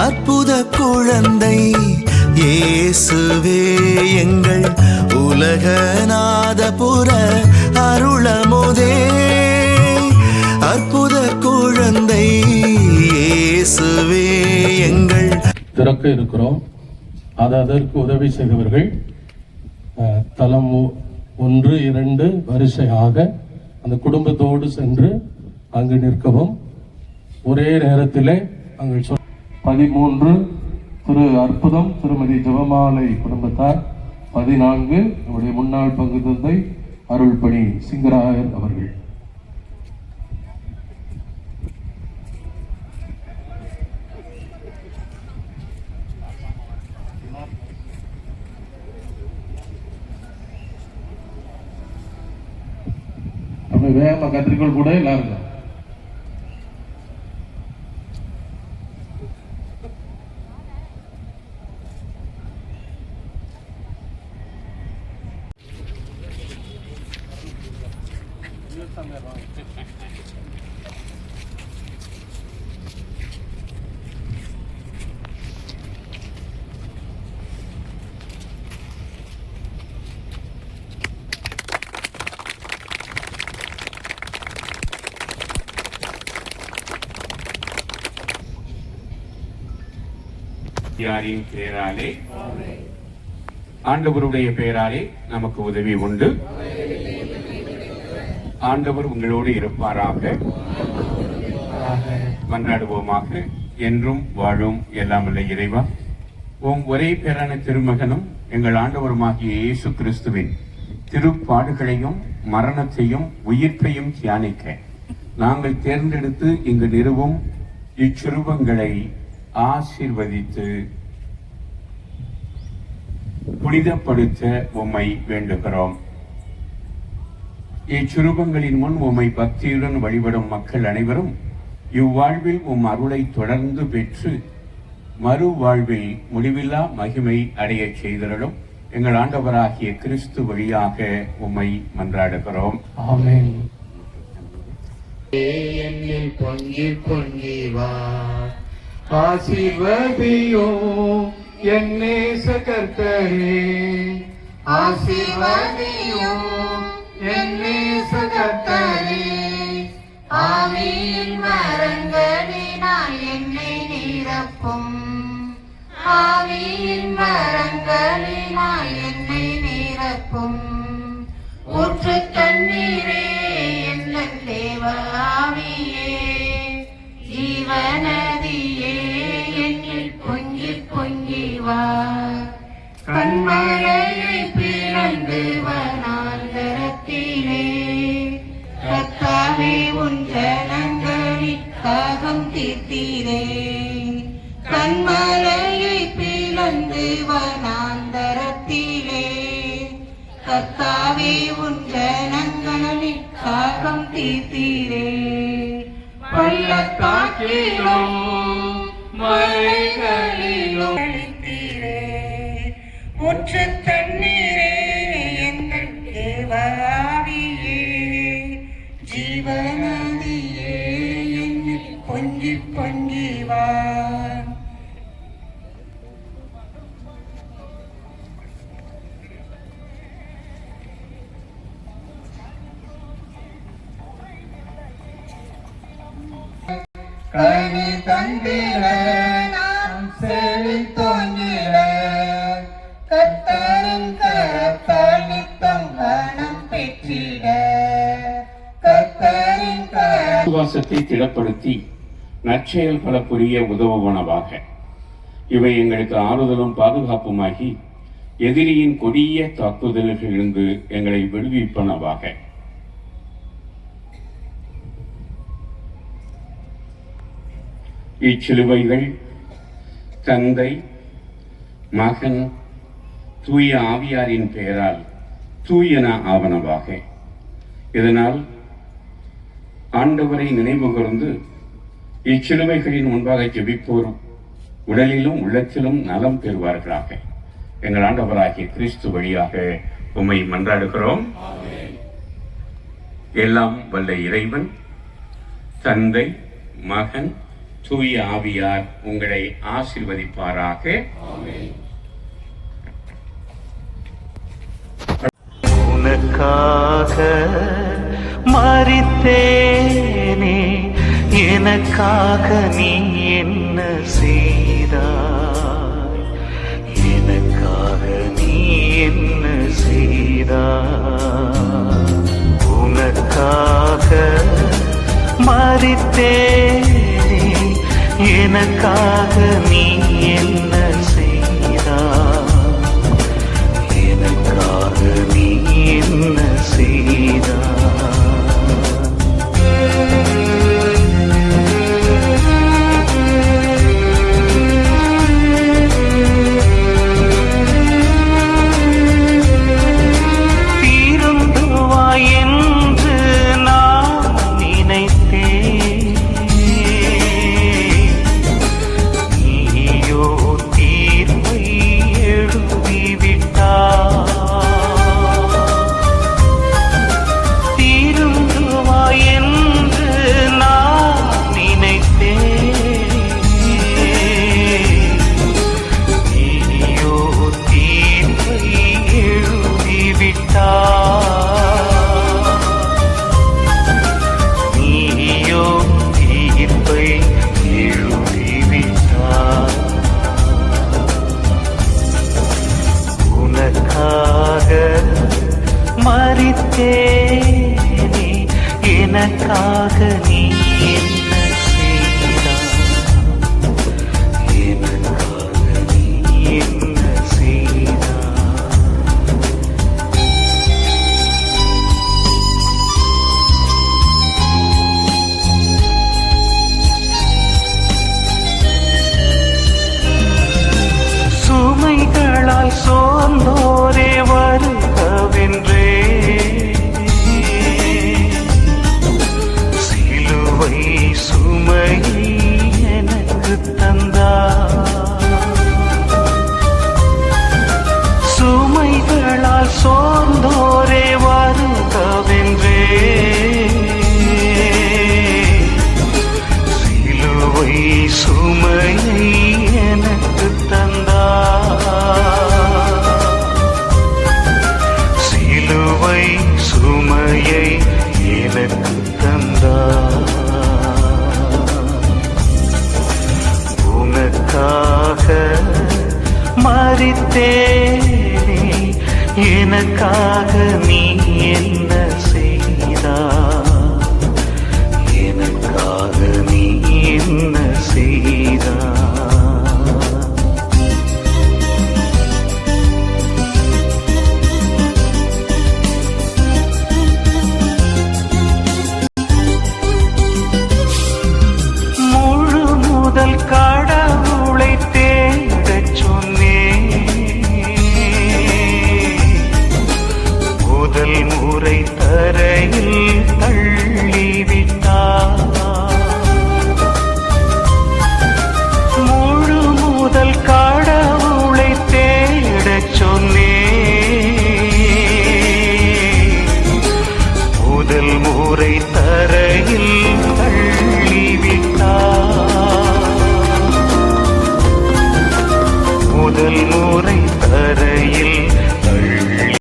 அற்புத குழந்தை இயேசுவே எங்கள் உலகநாதபுர அருளமுதே. அற்புத குழந்தை இயேசுவே எங்கள் திறக்க இருக்கிறோம். அதற்கு உதவி செய்தவர்கள் தலம் 1, 2 வரிசையாக அந்த குடும்பத்தோடு சென்று அங்கு நிற்கவும். ஒரே நேரத்திலே அங்கு 13 திரு அற்புதம் திருமதி ஜெபமாலை குடும்பத்தார், 14 நம்முடைய முன்னாள் பங்கு தந்தை அருள்பணி சிங்கராயர் அவர்கள். வேகமா கத்திரிக்கோள் கூட எல்லாரும் யாரின் பெயராலே, ஆண்டவருடைய பெயராலே நமக்கு உதவி உண்டு. ஆண்டவர் உங்களோடு இருப்பாராக. மன்றாடுவோமாக. என்றும் வாழும் எல்லாமல்ல இறைவா, ஒரே பேரான திருமகனும் எங்கள் ஆண்டவருமாகிய இயேசு கிறிஸ்துவின் திருப்பாடுகளையும் மரணத்தையும் உயிர்ப்பையும் தியானிக்க நாங்கள் தேர்ந்தெடுத்து இங்கு நிறுவும் இச்சிறுவங்களை ஆசீர்வதித்து புனிதப்படுத்த உம்மை வேண்டுகிறோம். இச்சிறுவங்களின் முன் உம்மை பக்தியுடன் வழிபடும் மக்கள் அனைவரும் இவ்வாழ்வில் அருளை தொடர்ந்து பெற்று மறு வாழ்வில் முடிவில்லா மகிமை அடைய செய்தருளும். எங்கள் ஆண்டவராகிய கிறிஸ்து வழியாக உம்மை மன்றாடுகிறோம். ஆமென். என்னில் பொங்கி பொங்கி வா, ஆசீர்வதியும் என் நேச கர்த்தரே, ஆசீர்வதியும் என் நேச கர்த்தரே. ஆவியின் மரங்களினால் என்னை நிரப்பும், ஆவியின் மரங்களினால் என்னை நிரப்பும். ஊற்று தண்ணீரே எங்கள் தேவ ஆவியே, ஜீவநதியே என்னில் பொங்கி பொங்கி வா. கண்மலையை பிளந்து வனாந்தரத்திலே, கர்த்தாவே உன் ஜனங்களின் தாகம் தீர்த்தீரே. கண்மலையை பிளந்து வனாந்தரத்திலே, கர்த்தாவே உன் ஜனங்களின் தாகம் தீர்த்தீரே. பள்ளத்தாக்கிலும் மலைகளிலும் அளித்தீரே, ஊற்று தண்ணீரே எங்கள் தேவ ஆவியே, ஜீவநதியே என்னில் பொங்கி பொங்கி வா. கனி தந்திட நாம் செழித்தோங்கிட, கர்த்தரின் கரத்தால் நித்தம் கனம் பெற்றிட, கர்த்தரின் விசுவாசத்தை திடப்படுத்தி நற்செயல் பல புரிய உதவுவனவாக. இவை எங்களுக்கு ஆறுதலும் பாதுகாப்புமாகி எதிரியின் கொடிய தாக்குதல்களிலிருந்து எங்களை விடுவிப்பனவாக. இச்சிலுவைகள் தந்தை, மகன், தூய ஆவியாரின் பெயரால் தூயன ஆவனவாக. இதனால் ஆண்டவரை நினைவு கூர்ந்து இச்சிலுவைகளின் முன்பாக ஜெபிப்போர் உடலிலும் உள்ளத்திலும் நலம் பெறுவார்களாக. எங்கள் ஆண்டவராகிய கிறிஸ்து வழியாக உம்மை மன்றாடுகிறோம். எல்லாம் வல்ல இறைவன், தந்தை, மகன், தூய ஆவியார் உங்களை ஆசீர்வதிப்பாராக. உனக்காக மரித்தேனே, எனக்காக நீ என்ன செய்தாய், எனக்காக நீ என்ன செய்தாய். உனக்காக மரித்தேனே, எனக்காக நீ என்ன செய்தாய், எனக்காக நீ என்ன செய்தாய். தீருந்துவாய் என்று நான் நினைத்தேன், நீயோ தீர்ப்பை எழுதிவிட்டாய். தீருந்துவாய் என்று நான் நினைத்தேன், நீயோ தீர்ப்பை எழுதிவிட்டாய். நீயோ தீர்ப்பை எழுதிவிட்டாய். உனக்காக மரித்தேனே, எனக்காக நீ என்ன செய்தாய், எனக்காக நீ என்ன செய்தாய். சுமைகளால் சோர்ந்தோரே வருகவென்றே, சிலுவை சுமையை எனக்கு தந்தார். சுமைகளால் சோர்ந்தோரே வருகவென்றே, சிலுவை சுமையை எனக்கு தந்தார். சிலுவை சுமையை எனக்கு தந்தார். உனக்காக மரித்தேனே, எனக்காக நீ என்ன செய்தாய், எனக்காக நீ என்ன செய்தாய். முழு முதல் கடவுளை தேடச் சொன்னேன், முதல் முறை தரையில் தள்ளிவிட்டார். முழு முதல் கடவுளை தேடச் சொன்னேன், முதல் முறை தரையில் தள்ளிவிட்டார். முதல் முறை தரையில்